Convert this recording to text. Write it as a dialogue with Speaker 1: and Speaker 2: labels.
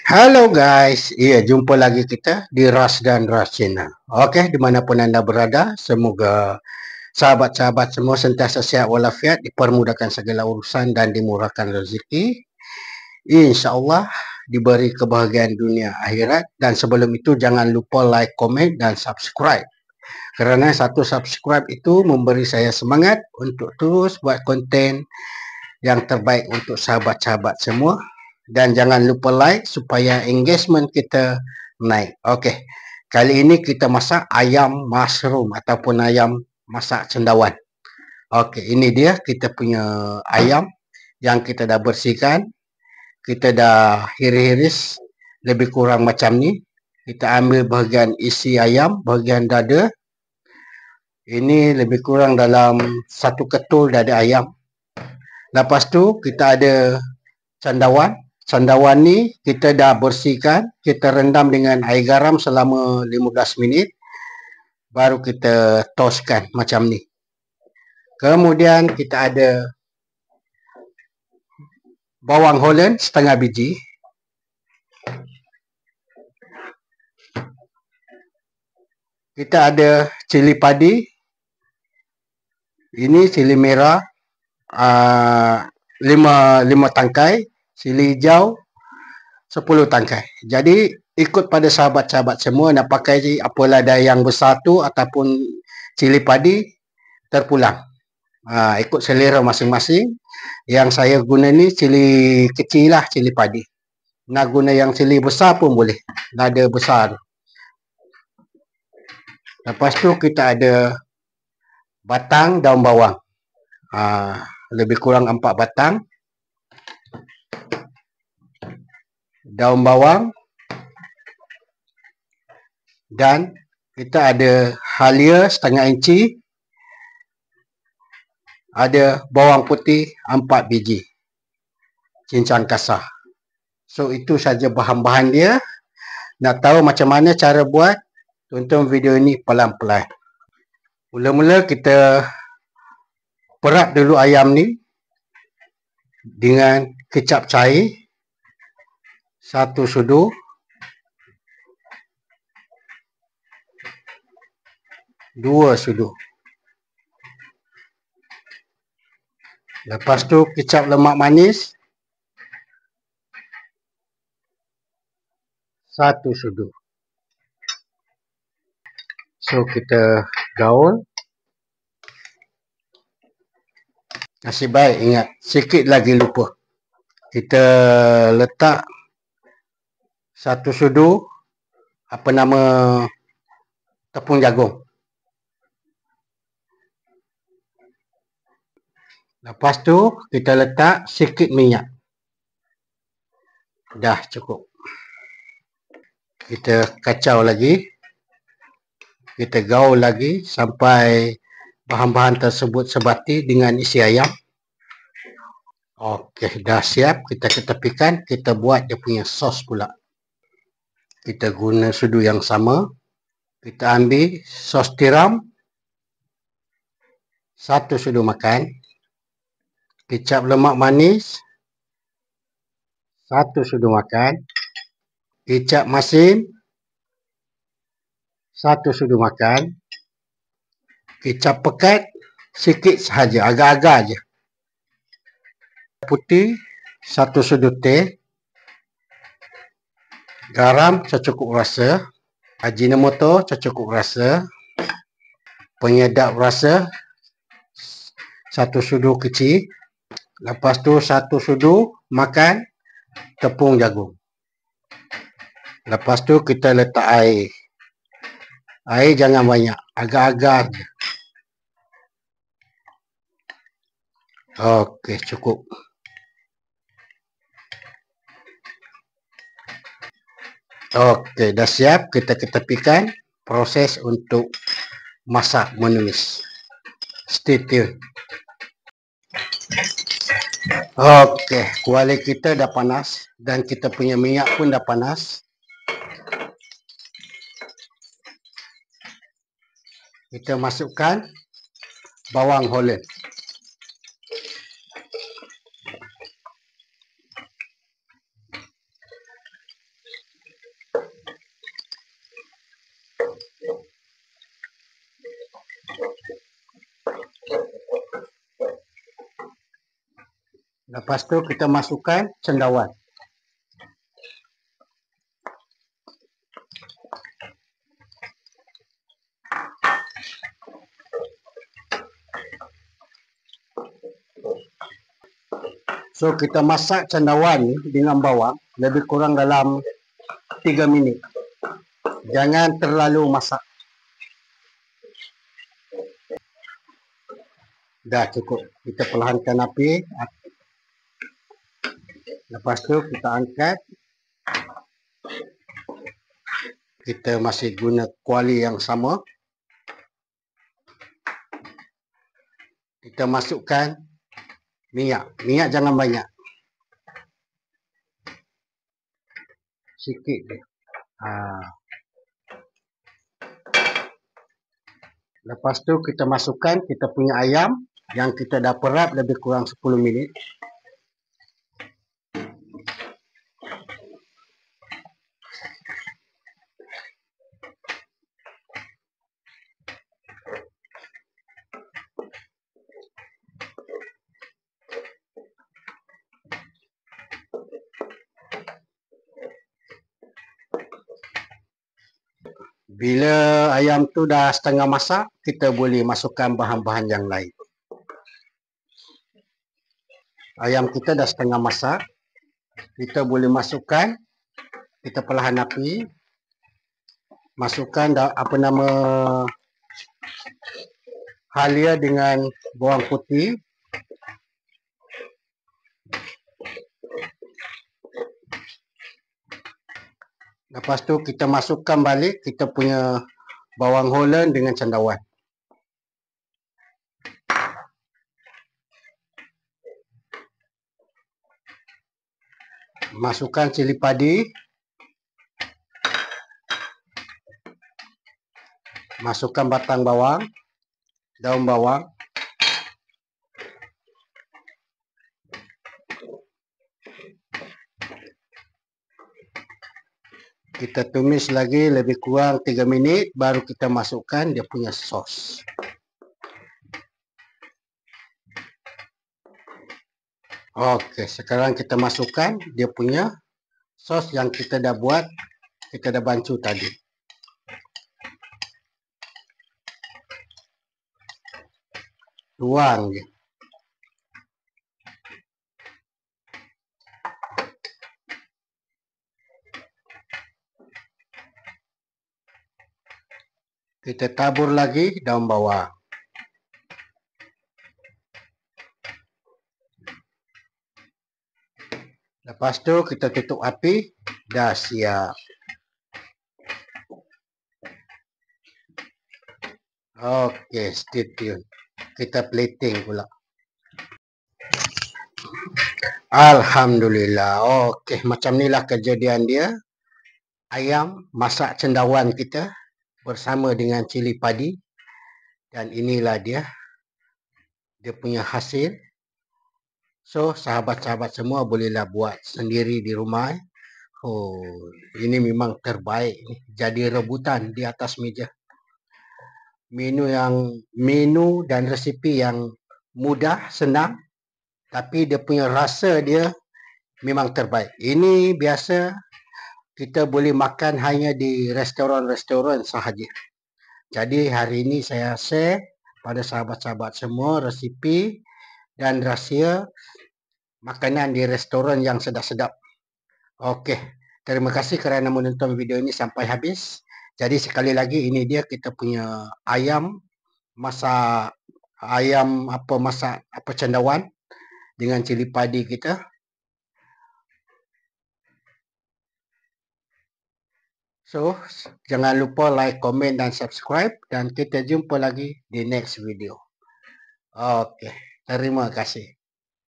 Speaker 1: Halo guys, iya jumpa lagi kita di Ras dan Ras Channel. Oke, dimanapun anda berada, semoga sahabat-sahabat semua sentiasa sehat walafiat, dipermudahkan segala urusan dan dimurahkan rezeki. Insya Allah diberi kebahagiaan dunia akhirat. Dan sebelum itu jangan lupa like, komen dan subscribe. Kerana satu subscribe itu memberi saya semangat untuk terus buat konten yang terbaik untuk sahabat-sahabat semua. Dan jangan lupa like supaya engagement kita naik. Okey. Kali ini kita masak ayam mushroom ataupun ayam masak cendawan. Okey, ini dia kita punya ayam yang kita dah bersihkan. Kita dah hiris-hiris lebih kurang macam ni. Kita ambil bahagian isi ayam, bahagian dada. Ini lebih kurang dalam satu ketul dada ayam. Lepas tu kita ada cendawan. Cendawan ni kita dah bersihkan, kita rendam dengan air garam selama 15 minit. Baru kita toskan macam ni. Kemudian kita ada bawang Holland setengah biji. Kita ada cili padi. Ini cili merah 5 tangkai, cili hijau 10 tangkai. Jadi ikut pada sahabat-sahabat semua nak pakai apalah dah yang besar tu ataupun cili padi terpulang. Ikut selera masing-masing. Yang saya guna ni cili kecil lah, cili padi. Nak guna yang cili besar pun boleh. Nada besar. Lepas tu kita ada batang daun bawang. Lebih kurang 4 batang. Daun bawang. Dan kita ada halia setengah inci. Ada bawang putih 4 biji. Cincang kasar. So itu saja bahan-bahan dia. Nak tahu macam mana cara buat? Tonton video ini pelan-pelan. Mula-mula kita perap dulu ayam ni dengan kecap cair 1 sudu. Dua sudu. Lepas tu kecap lemak manis 1 sudu. So kita gaul. Nasib baik ingat, sikit lagi lupa. Kita letak 1 sudu tepung jagung. Lepas tu kita letak sikit minyak. Dah cukup. Kita kacau lagi. Kita gaul lagi sampai bahan-bahan tersebut sebati dengan isi ayam. Okey, dah siap. Kita ketepikan. Kita buat dia punya sos pula. Kita guna sudu yang sama. Kita ambil sos tiram 1 sudu makan. Kecap lemak manis 1 sudu makan. Kecap masin 1 sudu makan. Kecap pekat sikit sahaja, agak-agak aja. Putih 1 sudu teh. Garam secukup rasa. Ajinomoto secukup rasa. Penyedap rasa 1 sudu kecil. Lepas tu 1 sudu makan tepung jagung. Lepas tu kita letak air. Air jangan banyak, agak-agak je. Okey, cukup. Okey, dah siap. Kita ketepikan proses untuk masak menumis. Stay tune. Okey, kuali kita dah panas dan kita punya minyak pun dah panas. Kita masukkan bawang Holland. Lepas tu kita masukkan cendawan. So kita masak cendawan ni dengan bawang lebih kurang dalam 3 minit. Jangan terlalu masak. Dah cukup. Kita perlahankan api. Lepas tu kita angkat. Kita masih guna kuali yang sama. Kita masukkan minyak. Minyak jangan banyak. Sikit je. Lepas tu kita masukkan kita punya ayam yang kita dah perap lebih kurang 10 minit. Bila ayam tu dah setengah masak, kita boleh masukkan bahan-bahan yang lain. Ayam kita dah setengah masak. Kita boleh masukkan, kita perlahan api. Masukkan halia dengan bawang putih. Lepas tu kita masukkan balik kita punya bawang Holland dengan cendawan. Masukkan cili padi. Masukkan batang bawang, daun bawang. Kita tumis lagi lebih kurang 3 minit baru kita masukkan dia punya sos. Okey, sekarang kita masukkan dia punya sos yang kita dah buat, kita dah bancuh tadi. Tuang je. Kita tabur lagi daun bawang. Lepas tu kita tutup api, dah siap. Okey, stay tune. Kita plating pula. Alhamdulillah. Okey, macam inilah kejadian dia. Ayam masak cendawan kita bersama dengan cili padi. Dan inilah dia punya hasil. So, sahabat-sahabat semua bolehlah buat sendiri di rumah. Oh, ini memang terbaik. Jadi rebutan di atas meja. Menu dan resipi yang mudah, senang. Tapi dia punya rasa dia memang terbaik. Ini biasa kita boleh makan hanya di restoran-restoran sahaja. Jadi hari ini saya share pada sahabat-sahabat semua resipi dan rahsia makanan di restoran yang sedap-sedap. Okey, terima kasih kerana menonton video ini sampai habis. Jadi sekali lagi ini dia kita punya ayam masak cendawan dengan cili padi kita. So, jangan lupa like, komen dan subscribe dan kita jumpa lagi di next video. Okey, terima kasih.